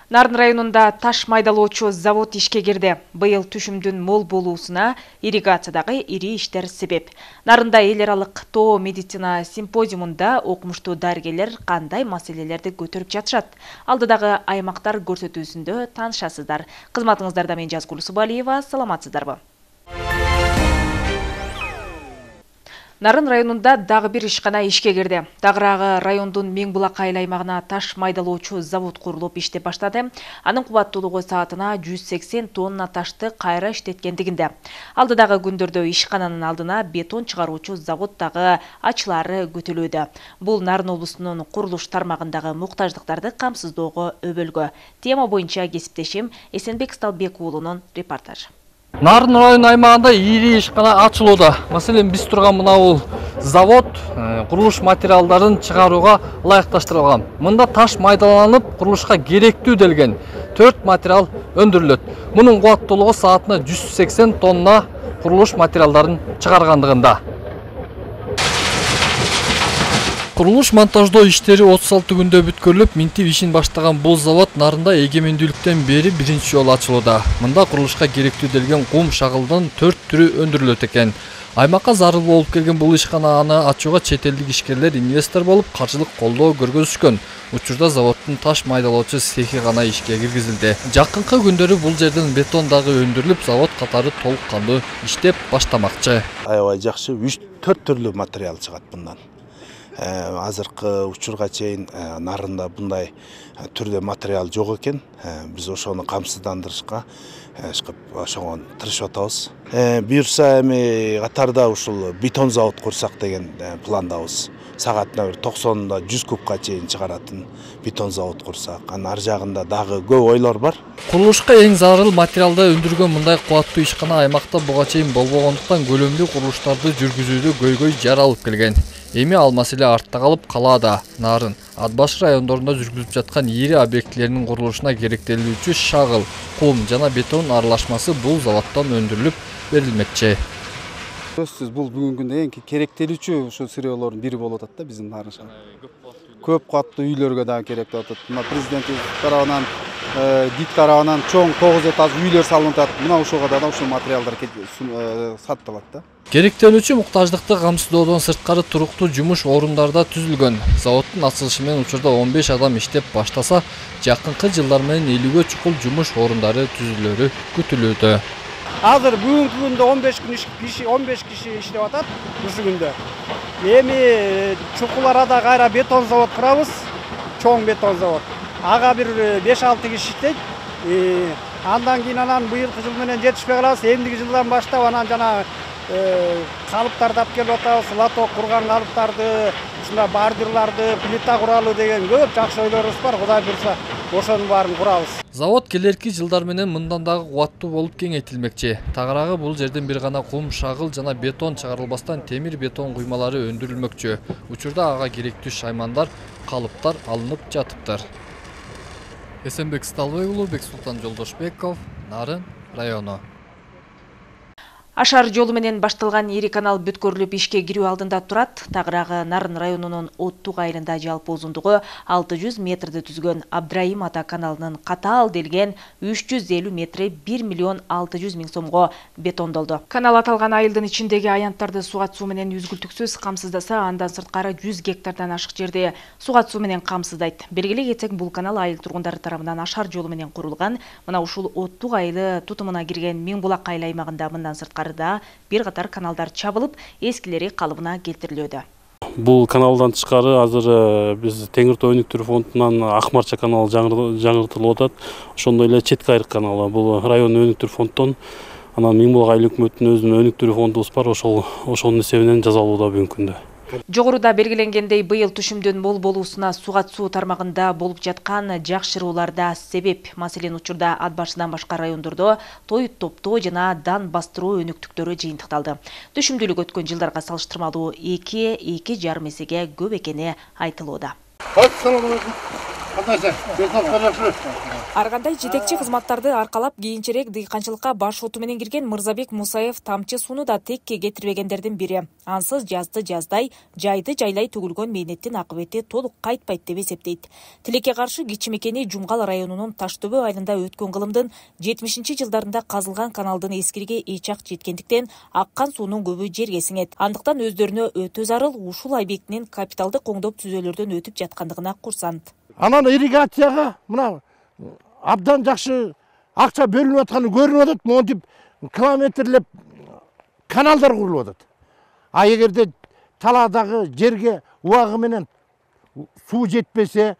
Нарын районунда таш майдалоочу завод ишке кирди. Быйыл түшүмдүн мол болуусуна ирригациядагы ири иштер себеп. Нарында эл аралык тоо медицина симпозиумунда окумуштуу дарыгерлер кандай маселелерди көтөрүп жатышат. Алдыдагы аймактар көрсөтүүсүндө таанышасыздар. Кызматыңыздарда мен Жазгул Субалиева, саламатсыздарбы? Нарын районунда дагы бир ишкана ишке кирди. Тагыраагы райондун Меңбулак айыл аймагына таш майдалоочу завод курулуп иште баштады. Анын кубаттуулугу саатына 180 тонна ташты кайра иштеткендигинде. Алдыдагы күндөрдө ишкананын алдына бетон чыгаруучу завод дагы ачылары күтүлүүдө. Бул Нарын облусунун курулуш тармагындагы муктаждыктарды камсыздоого өбөлгө. Тема боюнча кесиптешим Эсенбек Сталбек уулунун репортажы. Нарын район аймагында ири ишкана ачылууда. Маселен, биз турган мына завод курулуш материалдарын чыгарууга ылайыкташтырылган. Мында таш майдаланып, курулушка керектүү делген 4 материал өндүрүлөт. Мунун кубаттуулугу саатына 180 тонна курулуш материалдарын чыгаргандыгында. Курулуш монтаждоо иштери 36 күндө бүткөрүлүп, минтип ишин баштаган бул завод Нарында эгемендүүлүктөн бери биринчи жолу ачылууда. Мында курулушка керектүү делген кум шагылдын 4 түрү өндүрүлөт экен. Аймакка зарыл болуп келген бул ишкананы ачууга чет элдик ишкерлер инвестор болуп каржылык колдоо көргөзүшкөн. Учурда заводдун таш майдалоочу цехи гана ишке киргизилди. Жакынкы күндөрү бул жерден бетон дагы өндүрүлүп, завод катары толук кандуу иштеп баштамакчы. Аябай жакшы 3-4 түрлүү материал чыгат мындан. Азыркы учурга чейин Нарында мындай түрдө материал жок экен. Биз ошону камсыздандырышка ошого тырышып атабыз. Буюрса эми катарда ушул бетон завод курсак деген пландабыз. Сагатына 90-да 100 кубка чейин чыгаратын бетон завод курсак. Анын ар жагында дагы көп ойлор бар. Курулушка эң зарыл материалды өндүргөн мындай кубаттуу ишкана аймакта буга чейин болбогондуктан көлөмдүү курулуштарды жүргүзүүдө көйгөй жаралып келген. Эми ал маселе артта калып калаада. Нарын, Ат Баш райондорунда жүргүзүлүп жаткан ири объектилеринин курулушуна керектелүүчү шагыл, кум жана бетон аралашмасы бул заводдон өндүрүлүп берилмекчи. Сөзсүз бул бүгүнкү күндө эң керектелүүчү ушул сырьёолордун бири болуп атат да биздин Нарын шаарында. Көп каттуу үйлөргө дагы керек болуп атат. Мына президентибиз тарабынан, ДИК тарабынан чоң 9 этаждуу үйлөр салынып атат. Мына ушуга да ушул материалдар сатылат да. Керектелүүчү муктаждыкты камсыздоодон сырткары туруктуу жумуш орундарда түзүлгөн. Заводдун ачылышы менен учурда 15 адам иштеп баштаса, жакынкы жылдар менен 50ге чукул жумуш орундары түзүлөрү күтүлүүдө. Азыр бүгүнкү күндө 15 киши иштеп атат ушул күндө. Эми чукул арада кайра бетон завод курабыз, чоң бетон завод. Ага бир 5-6 киши иштейт. Андан кийин быйылкы жыл менен жетишпей калабыз. Эмдиги жылдан баштап анан жана калыптарды алып келип атабыз. Лоток курган калыптарды, ушундай бордюрларды, плита куралы деген көп жакшы ойлорубуз бар. Кудай буйрса, ошонун баарын курабыз. Завод келерки жылдар менен мындан дагы кубаттуу болуп кеңейтилмекчи. Тагыраагы бул жерден бир гана кум, шагыл жана бетон чыгарылбастан темир бетон куймалары өндүрүлмөкчү. Учурда ага керектүү шаймандар, калыптар алынып жатыптыр. Эсенбек Сталбек уулу, Бексултан Жолдошбеков, Нарын району. Ашар жолу менен башталган ири канал бүткөрүлүп ишке кирүү алдында турат. Тагыраагы Нарын районунун Оттук айылында жалпы узундугу 600 метрди түзгөн Абдрайым ата каналынын катаал делген 350 метри 1 миллион 600 миң сомго бетондолду. Канал аталган айылдын ичиндеги аянттарды суга суу менен үзгүлтүксүз камсыздаса, андан сырткары 100 гектардан ашык жерди суга суу менен камсыздайт. Белгилей кетсек, бул канал айыл тургундары тарабынан ашар жолу менен курулган. Мына ушул Оттук айылы тутумуна кирген Меңбулак айыл аймагында мындан сырткары бир катар каналдар чабылып, эскилери калыбына келтирилүүдө. Бул каналдан тышкары азыр биз Теңир Тоо өнүктүрүү фондунан Акмарча каналы жаңыртылып атат. Ошондой эле Четки айрык каналы бул район өнүктүрүү фонддон, анан Меңбулак айыл өкмөтүнүн өзүнүн өнүктүрүү фондубуз бар, ошонун эсебинен жасалууда бүгүнкү күндө. Жогоруда белгиленгендей, быйыл түшүмдүн мол болуусуна суга суу тармагында болуп жаткан жакшырууларда себеп. Маселен, учурда Ат Башынан башка райондордо той топтоо жана дан бастыруу өнүктүктөрү жыйынтыкталды. Түшүмдүүлүк өткөн жылдарга салыштырмалуу 2-2,5 эсеге көп экени айтылууда. Ар кандай жетекчи кызматтарды аркалап кийинчерээк дыйканчылыкка баш оту менен кирген Мырзабек Мусаев тамчы сууну да текке кетирбегендердин бири. Ансыз жазды жаздай, жайды жайлай төгүлгөн мээнеттин акыбети толук кайтпайт деп эсептейт. Тилекке каршы Кичи Мекени Жумгал районунун Таштөбө айылында өткөн кылымдын 70-жылдарында казылган каналдын эскириге эч-ак жеткендиктен аккан суунун көбү жерге сиңет. Андыктан өздөрүнө өтө зарыл ушул объектинин капиталдык коңдоп түзөөлөрдөн өтүп жаткандыгына курсант. Анан ирригацияга мына абдан жакшы акча бөлүнүп атканы көрүнүп атат. Монтип километрлеп каналдар курулуп атат. А эгерде талаадагы жерге убагы менен суу жетпесе,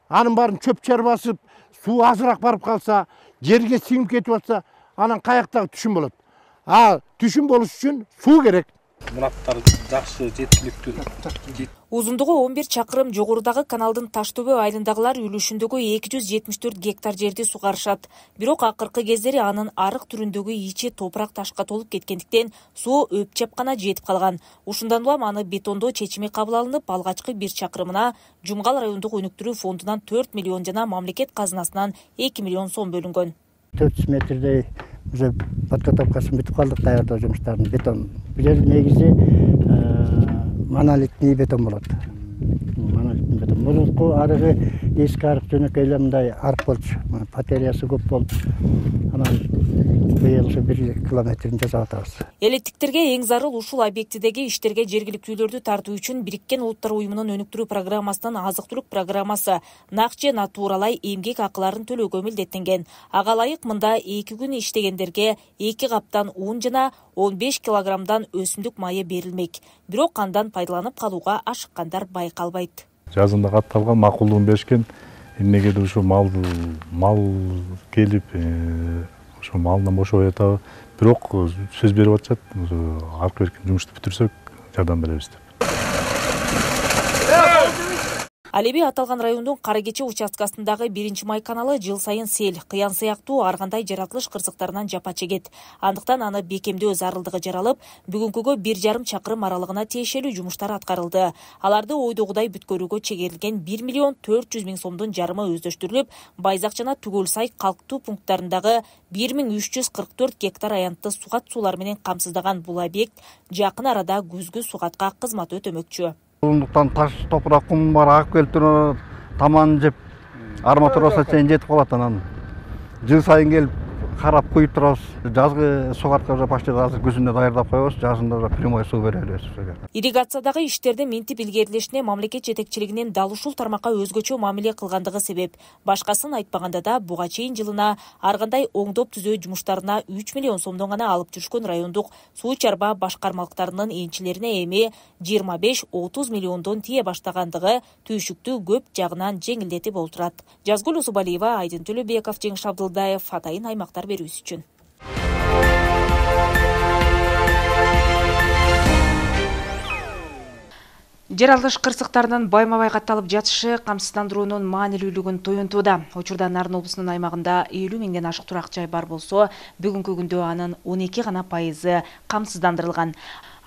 анын баарын чөп-чар басып, суу азыраак барып калса, жерге сиңип кетип атса, анан каяктагы түшүм болот. А түшүм болуш үчүн суу керек. Мураттар жакшы жеткиликтүү. Узундугу 11 чакырым жогорудагы каналдын Таштөбө айылындагылар үлүшүндөгү 274 гектар жерди сугарышат. Бирок акыркы кездери анын арык түрүндөгү ичи топурак ташка толуп кеткендиктен суу өпчеп гана жетип калган. Ушундан улам аны бетондоо чечими кабыл алынып, алгачкы 1 чакырымына Жумгал райондук өнүктүрүү фондунан 4 миллион жана мамлекет казынасынан 2 миллион сом бөлүнгөн. 400 метрдей уже подготовкасын бүтүп калдык, даярдоо жумуштарын бетон. Бул жер негизи монолитный бетон болот. Монолитный бетон. Мурунку арыгы эски арык жөнөкөй эле мындай арык болчу. Батареясы көп болуп. Анан быйыл ушу 1 километрин жасап атабыз. Элеттиктерге эң зарыл ушул объектидеги иштерге жергиликтүүлөрдү тартуу үчүн Бириккен Улуттар уюмунун өнүктүрүү программасынын азык-түлүк программасы накче натуралай эмгек акыларын төлөөгө милдеттенген. Ага ылайык мында 2 күн иштегендерге 2 каптан un жана 15 килограммдан өсүмдүк майы берилмек. Бирок андан пайдаланып калууга ашыккандар байкалбайт. Жазында катталган макулдугун беришкен. Эмнегеде ушу мал келип, ушу малынан бошобой атабы. Бирок сөз берип атышат, аркы беркен жумушту бүтүрсөк жардам беребиз деп. Ал эми аталган райондун Кара Кече участкасындагы 1-май каналы жыл сайын сел, кыян сыяктуу ар кандай жаратылыш кырсыктарынан жапа чегет. Андыктан аны бекемдөө зарылдыгы жаралып, бүгүнкүгө 1,5 чакырым аралыгына тиешелүү жумуштар аткарылды. Аларды ойдогудай бүткөрүүгө чегерилген 1 миллион 400 миң сомдун жарымы өздөштүрүлүп, Байзак жана Түгөлсай калктуу пункттарындагы 1344 гектар аянтты сугат суулар менен камсыздаган бул объект жакын арада күзгү сугатка кызмат өтөмөкчү. Ошондуктан таш, топурак, кум бар агып келип туруп, таман жеп, арматурасына чейин жетип калат. Анан жыл сайын келип карап куюп турабыз. Жазгы сугатка уже почти азыр күзүнө даярдап коебуз, жазында уже прямой суу бере алабыз. Ирригациядагы иштердин минтип илгерилешине мамлекет жетекчилигинин дал ушул тармакка өзгөчө мамиле кылгандыгы себеп. Башкасын айтпаганда да буга чейин жылына ар кандай оңдоп түзөө жумуштарына 3 миллион сомдон гана алып жүрүшкөн райондук суу чарба башкармалыктарынын энчилерине эми 25-30 миллиондон тие баштагандыгы түйшүктү көп жагынан жеңилдетип олтурат. Жазгүл Усубалиева, Айдын Төлөбеков, Жеңиш Абдылдаев, Атайын аймактар берүүсү үчүн. Жер алыш кырсыктарынын байма-бай катталып жатышы камсыздандыруунун маанилүүлүгүн тоюнтууда. Учурда Нарын облусунун аймагында 50 миңден ашык турак жай бар болсо, бүгүнкү күндө анын 12 гана пайызы камсыздандырылган.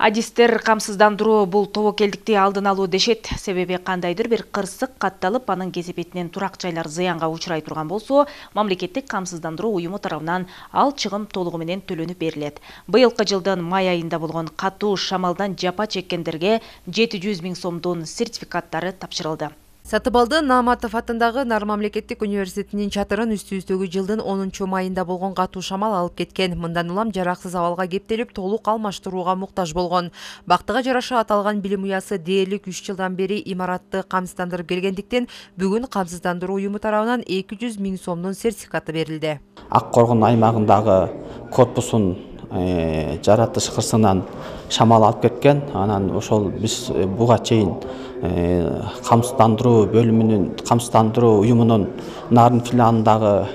Адистер камсыздандыруу бул тобокелдикти алдын алуу дешет. Себеби кандайдыр бир кырсык катталып, анын кесепетинен турак жайлар зыянга учурай турган болсо, мамлекеттик камсыздандыруу уюму тарабынан ал чыгым толугу менен төлөнүп берилет. Быйылкы жылдын май айында болгон катуу шамалдан жапа чеккендерге 700 миң сомдун сертификаттары тапшырылды. Сатыбалды Нааматов атындагы Нар мамлекеттик университетинин чатырын үстүбүздөгү жылдын 10 майында болгон катуу шамал алып кеткен. Мындан улам жараксыз абалга кептелип, толук алмаштырууга муктаж болгон. Бактыга жараша аталган билим уясы дээрлик 3 жылдан бери имаратты камсыздандырып келгендиктен, бүгүн камсыздандыруу уюму тарабынан 200 миң сомдун сертификаты берилди. Ак Коргон аймагындагы корпусун жаратылыш кырсыгынан шамал алып кеткен. Анан ошол биз буга чейин камсыздандыруу бөлүмүнүн, камсыздандыруу уюмунун Нарын филиалындагы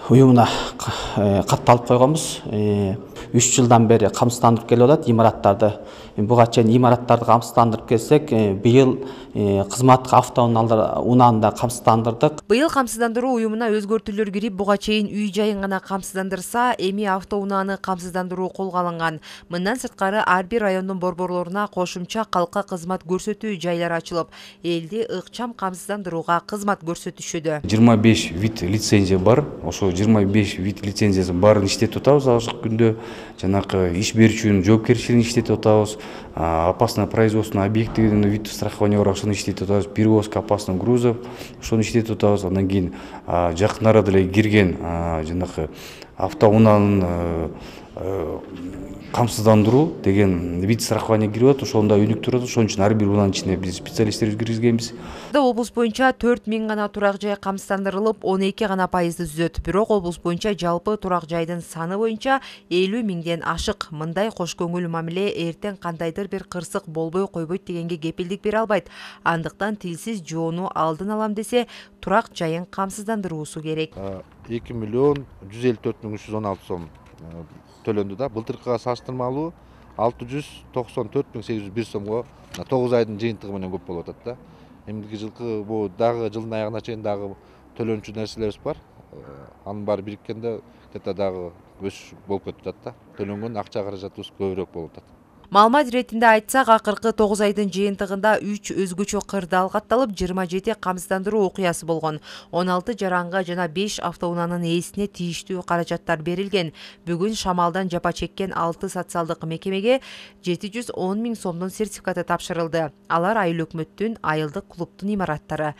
уюмуна катталып койгонбуз. 3 жылдан бери камсыздандырып келип атат имараттарды. Буга чейин имараттарды камсыздандырып келсек, быйыл кызматтык автоунааны да камсыздандырдык. Быйыл камсыздандыруу уюмуна өзгөртүүлөр кирип, буга чейин үй жайын гана камсыздандырса, эми автоунааны камсыздандыруу колго алынган. Мындан сырткары ар бир райондун борборлоруна кошумча калкка кызмат көрсөтүү жайлары ачылып, элди ыкчам камсыздандырууга кызмат көрсөтүшөдө. 25 вид лицензия бар. Ошо 25 вид лицензиясы барын иштетип атабыз азыркы күндө. Жанакы иш берүүчүнүн жоопкерчилигин иштетип атабыз. Опасный производственный объективный вид страхования бар, ошону иштетип атабыз. Перевозка опасных грузов, ошону иштетип атабыз. Андан кийин жакын арада эле кирген жанакы автоунаанын камсыздандыруу деген вид страхования кирип атат, ошондо өнүктүрүп атат. Ошон үчүн ар бир унаанын ичине биз специалисттерди киргизгенбиз. Облус боюнча 4000 гана турак жай камсыздандырылып, 12 гана пайызды түзөт. Бирок облус боюнча жалпы турак жайдын саны боюнча 50 миңден ашык. Мындай кош көңүл мамиле эртең кандайдыр бир кырсык болбой койбойт дегенге кепилдик бере албайт. Андыктан тилсиз жоону алдын алам десе, турак жайын камсыздандыруусу керек. 2 миллион 154 миң 316 сом төлөндү да. Былтыркыга салыштырмалуу 694 миң 801 сомго 9 айдын жыйынтыгы менен көп болуп атат да. Эмдиги жылкы бу дагы жылдын аягына чейин дагы төлөнчү нерселерибиз бар. Анын баары бириккенде где-то дагы өсүш болуп кетип атат да. Төлөнгөн акча каражатыбыз көбүрөөк болуп атат. Маалымат иретинде айтсак, акыркы 9 айдын жыйынтыгында 3 өзгөчө кырдаал катталып, 27 камсыздандыруу окуясы болгон. 16 жаранга жана 5 автоунаанын ээсине тийиштүү каражаттар берилген. Бүгүн шамалдан жапа чеккен 6 социалдык мекемеге 710 миң сомдун сертификаты тапшырылды. Алар айыл өкмөттүн, айылдык клубтун имараттары.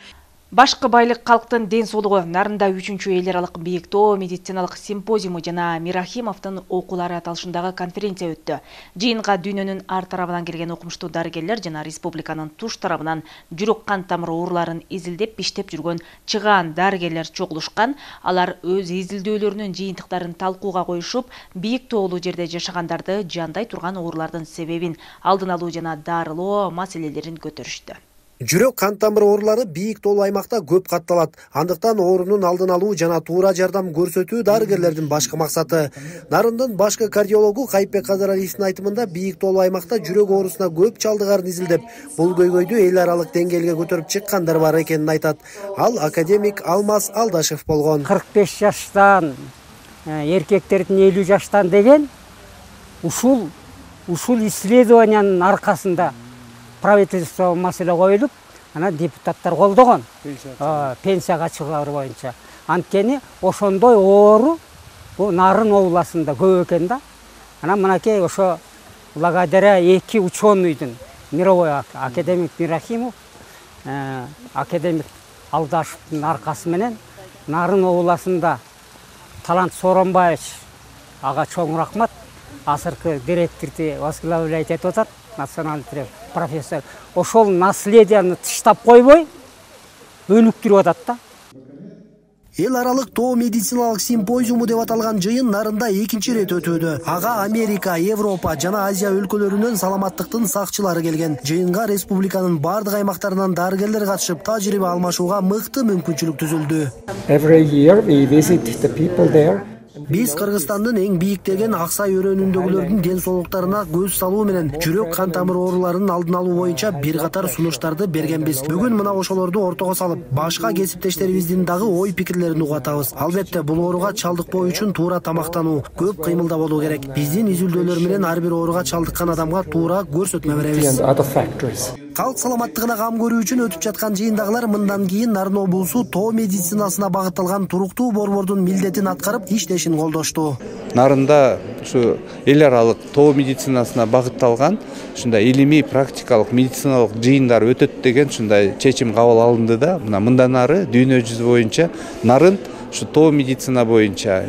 Башкы байлык калктын ден соолугу нарында 3-чү эл аралык бийиктөө медициналык симпозиуму жана Мирахимовдун окуулары аталышындагы конференция өттү. Жыйынга дүйнөнүн ар тарабынан келген окумуштуу дарыгерлер жана республиканын туш тарабынан жүрөк кан тамыры ооруларын изилдеп биштеп жүргөн чыгаан дарыгерлер чогулушкан. Алар өз изилдөөлөрүнүн жыйынтыктарын талкууга коюшуп, бийик тоолуу жерде жашагандарды жандай турган оорулардын себебин алдын алуу жана дарылоо маселелерин көтөрүштү. Жүрөк кан тамыры оорулары бийик тоолуу аймакта көп катталат. Андыктан оорунун алдын алуу жана туура жардам көрсөтүү дарыгерлердин башкы максаты. Нарындын башкы кардиологу Кайыпбек Кадыралиевдин айтымында бийик тоолуу аймакта жүрөк оорусуна көп чалдыгарын изилдеп, бул көйгөйдү эл аралык деңгээлге көтөрүп чыккандар бар экенин айтат. Ал академик Алмаз Алдашев болгон. 45 жаштан, эркектердин 50 жаштан деген ушул исследованиянын аркасында правительство маселе коюлуп, ана депутаттар колдогон. Пенсияга чыгуу боюнча. Анткени ошондой оору бу Нарын областында көп экен да. Ана мынакей ошо благодаря 2 ученыйдын, мировой академик Мирахимов, академик Алдашевдин аркасы менен Нарын областында Талант Сооронбаевич ага чоң рахмат. Азыркы директорду возглавлять этип атат. Национальный профессор. Ошол наследияны тыштап койбой, өнүктүрүп атат да. Эл аралык тоо медициналык симпозиуму деп аталган жыйын Нарында 2-чи рет өтүүдө. Ага Америка, Европа жана Азия өлкөлөрүнөн саламаттыктын сакчылары келген. Жыйынга республиканын бардык аймактарынан дарыгерлер катышып, тажрыйба алмашууга мыкты мүмкүнчүлүк түзүлдү. Every year we visit the people there. Биз Кыргызстандын эң бийиктеген Аксай өрөөнүндөгүлөрдүн ден соолуктарына көз салуу менен жүрөк кан тамыры ооруларынын алдын алуу боюнча бир катар сунуштарды бергенбиз. Бүгүн мына ошолорду ортого салып, башка кесиптештерибиздин дагы ой пикирлерин угатабыз. Албетте, бул ооруга чалдыкпоо үчүн туура тамактануу, көп кыймылда болуу керек. Биздин изилдөөлөр менен ар бир ооруга чалдыккан адамга туура көрсөтмө беребиз. Калк саламаттыгына кам көрүү үчүн өтүп жаткан жыйындагылар мындан кийин Нарын облусу тоо медицинасына багытталган туруктуу борбордун милдетин аткарып иштешин колдошту. Нарында ушу эл аралык тоо медицинасына багытталган ушундай илимий практикалык медициналык жыйындар өтөт деген ушундай чечим кабыл алынды да. Мындан ары дүйнө жүзү боюнча Нарын ушу тоо медицина боюнча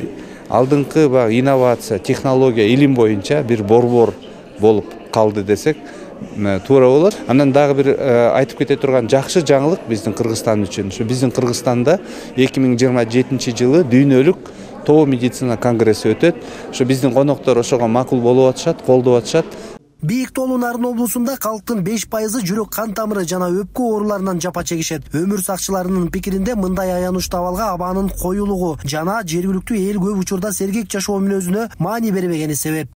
алдыңкы инновация, технология, илим боюнча бир борбор болуп калды десек туура болот. Андан дагы бир айтып кете турган жакшы жаңылык биздин Кыргызстан үчүн. Ушу биздин Кыргызстанда 2027 жылы дүйнөлүк тоо медицина конгресси өтөт. Ушу биздин коноктор ошого макул болуп атышат, колдоп атышат. Бийик тоолуу Нарын облусунда калктын 5% жүрөк кан тамыры жана өпкө ооруларынан жапа чегишет. Өмүр сакчыларынын пикиринде мындай аянычтуу абалга абанын коюлугу жана жергиликтүү эл көп учурда сергек жашоо мүнөзүнө маани бербегени себеп.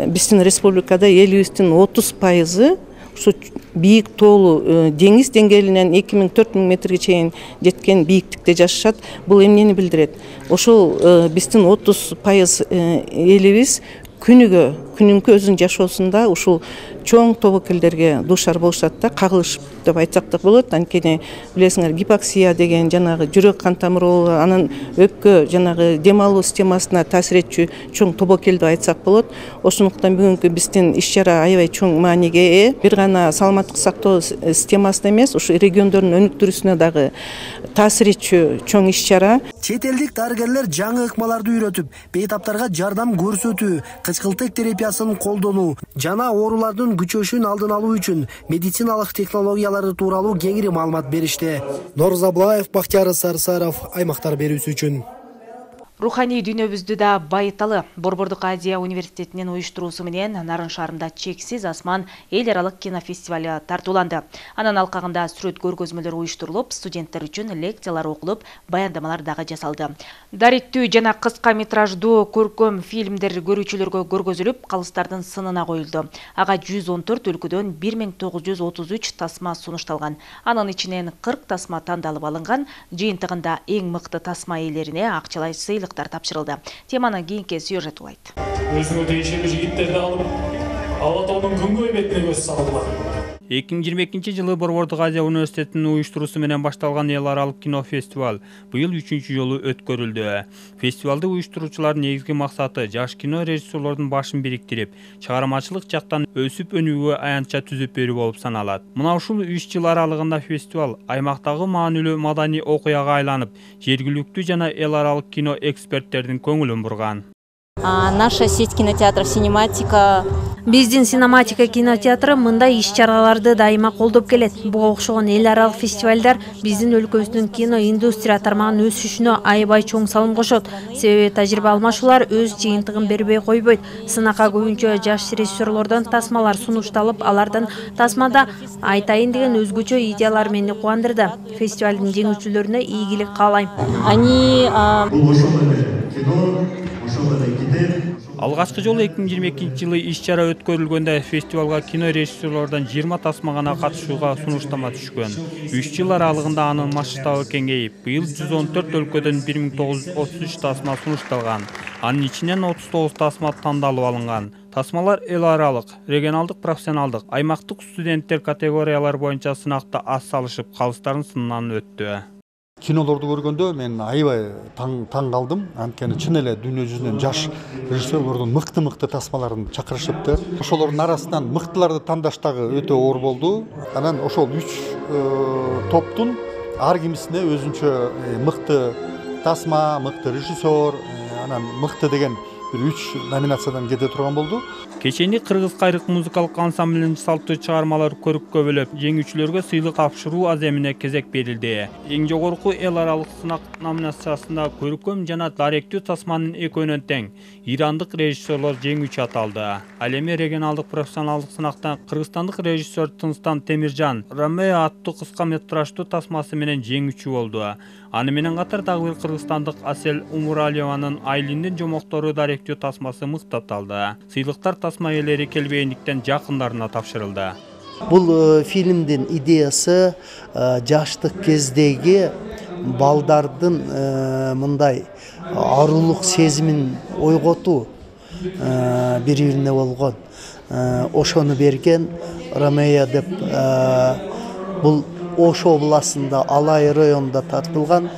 Биздин республикада 30% ушу бийик тоолуу деңиз деңгээлинен 2000-4000 метрге чейин жеткен бийиктикте жашашат. Бул эмнени билдирет? Ошол биздин 30% элибиз күнүнкү өзүнүн жашоосунда ушул чоң тобокелдерге дуушар болушат да, кагылышып деп айтсак да болот. Анткени билесиңер, гипоксия деген жанагы жүрөк кан тамыры оору, анын өпкө жанагы дем алуу системасына таасир этчү чоң тобокел деп айтсак болот. Ошондуктан бүгүнкү биздин иш-чара аябай чоң мааниге ээ. Бир гана саламаттык сактоо системасына эмес, ушу региондордун өнүктүрүүсүнө дагы таасир этчү чоң иш-чара. Чет элдик дарыгерлер жаңы ыкмаларды үйрөтүп, бейтаптарга жардам көрсөтүү, кычкылтык терапиясын колдонуу жана оорулардын күчөшүн алдын алуу үчүн медициналык технологиялары тууралуу кеңири маалымат беришти. Норз Аблаев, Бактияр Сарсаров, аймактар берүүсү үчүн. Руханий дүйнөбүздү да байыталы. Борбордук Азия университетинин уюштуруусу менен Нарын шаарында Чексиз асман эл аралык кинофестивалю тартууланды. Анын алкагында сүрөт көргөзмөлөр уюштурулуп, студенттер үчүн лекциялар окулуп, баяндамалар дагы жасалды. Дариктүү жана кыска метраждуу көркөм фильмдер көрүүчүлөргө көргөзүлүп, калыстардын сынына коюлду. Ага 114 өлкөдөн 1933 тасма сунушталган. Анын ичинен 40 тасма тандалып алынган. Жыйынтыгында эң мыкты тасма ээлерине акчалай сыйлык тапшырылды. Теманы кийинки сюжет улайт. Өзүнө тиешелүү жигиттерди алып, Алатоонун күнгөй бетине көз салдылар. 2022 Борбордук Азия университетинин уюштуруусу менен башталган эл аралык кинофестиваль быйыл 3-чү жолу өткөрүлдү. Фестивалды уюштуруучулардын негизги максаты жаш кино режиссерлордун башын бириктирип, чыгармачылык жактан өсүп өнүүгө аянтча түзүп берүү болуп саналат. Мына ушул 3 жыл аралыгында фестиваль аймактагы маанилүү маданий окуяга айланып, жергиликтүү жана эл аралык кино эксперттердин көңүлүн бурган. Наша сеть кинотеатров «Синематика». Биздин Синематика кинотеатры мындай иш-чараларды дайыма колдоп келет. Буга окшогон эл аралык фестивалдар биздин өлкөбүздүн кино индустрия тармагынын өсүшүнө аябай чоң салым кошот. Себеби тажрыйба алмашуулар өз жыйынтыгын бербей койбойт. Сынакка көбүнчө жаш режиссерлордон тасмалар сунушталып, алардын тасмада айтайын деген өзгөчө идеялар мени кубандырды. Фестивалдын жеңүүчүлөрүнө ийгилик каалайм. Алгачкы жолу 2022 иш-чара өткөрүлгөндө фестивалга кино режиссерлордон 20 тасма гана катышууга сунуштама түшкөн. 3 жыл аралыгында анын масштабы кеңейип, быйыл 114 өлкөдөн 1933 тасма сунушталган. Анын ичинен 39 тасма тандалып алынган. Тасмалар эл аралык, регионалдык, профессионалдык, аймактык студенттер категориялар боюнча сынакта аз салышып, калыстардын сынынан өттү. Кинолорду көргөндө мен аябай таң калдым. Анткени чын эле дүйнө жүзүнөн жаш режиссерлордун мыкты тасмаларын чакырышыпты. Ошолордун арасынан мыктыларды тандаштагы өтө оор болду. Анан ошол 3 топтун ар кимисине өзүнчө мыкты тасма, мыкты режиссер, анан мыкты деген бир 3 номинациядан кете турган болду. Кечени кыргыз кайрык музыкалык ансамблинин салттуу чыгармалар көрүккө бөлөп, жеңүүчүлөргө сыйлык тапшыруу аземине кезек берилди. Эң жогорку эл аралык сынак номинациясында көркөм жана даректүү тасманын экөөнөн тең ирандык режиссерлор жеңүүчү аталды. Ал эми регионалдык профессионалдык сынактан кыргызстандык режиссер Тынстан Темиржан Ромео аттуу кыска метраждуу тасмасы менен жеңүүчү болду. Аны менен катар дагы бир кыргызстандык Асел Умуралиеванын Айлиндин жомоктору даректүү тасмасы мыктаталды. Сыйлыктар тасма ээлери келбегендиктен жакындарына тапшырылды. Бул фильмдин идеясы жаштык кездеги балдардын мындай арулук сезимин ойготуу бири-бирине болгон. Ошону берген Ромео деп бул Ош областында Алай районунда тартылган.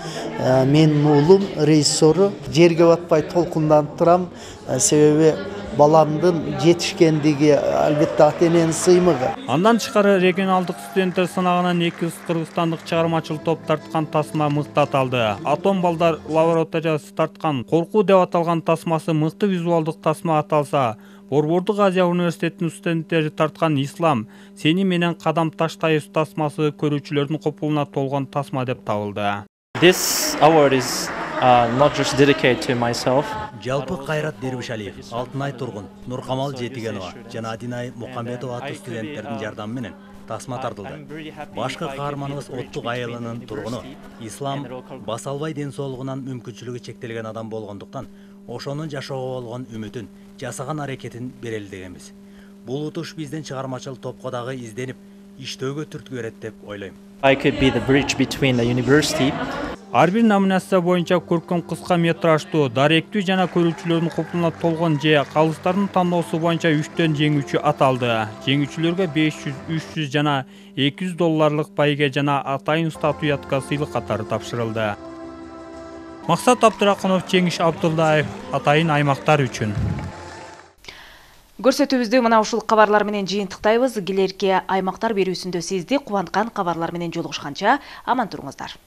Менин уулум режиссеру. Жерге батпай толкунданып турам. Себеби баламдын жетишкендиги албетте ата-эненин сыймыгы. Андан тышкары регионалдык студенттер сынагынан 2 кыргызстандык чыгармачыл топ тарткан тасма мыктаталды. Атом балдар лабораториясы тарткан Коркуу деп аталган тасмасы мыкты визуалдык тасма аталса, Борбордук Азия университетинин студенттери тарткан Ислам сени менен кадам таштайбыз тасмасы көрүүчүлөрдүн копулуна толгон тасма деп табылды. This award is not just dedicated to myself. Жалпы Кайрат Дербишалиев, Алтынай Тургун, Нуркамал Жетигенова жана Адинай Мукамбетова аттуу студенттердин жардамы менен тасма тартылды. Башкы каарманыбыз Оттук айылынын тургуну. Ислам баса албай ден соолугунан мүмкүнчүлүгү чектелген адам болгондуктан, ошонун жашоого болгон үмүтүн, жасаган аракетин берели дегенбиз. Бул утуш биздин чыгармачыл топко дагы изденип, иштөөгө түрткү берет деп ойлойм. I could be the bridge between the university. Ар бир номинация боюнча көркөм кыска метраждуу, даректүү жана көрүүчүлөрдүн купулуна толгон же калыстардын тандоосу боюнча 3төн жеңүүчү аталды. Жеңүүчүлөргө 500, 300 жана $200 пайга жана атайын статуятка сыйлык катары тапшырылды. Максат Абдыракынов, Жеңиш Абдулдаев, атайын аймактар үчүн. Көрсөтүүбүздү мына ушул кабарлар менен жыйынтыктайбыз. Келерки аймактар берүүсүндө сизди кубанткан кабарлар менен жолугушканча аман туруңуздар.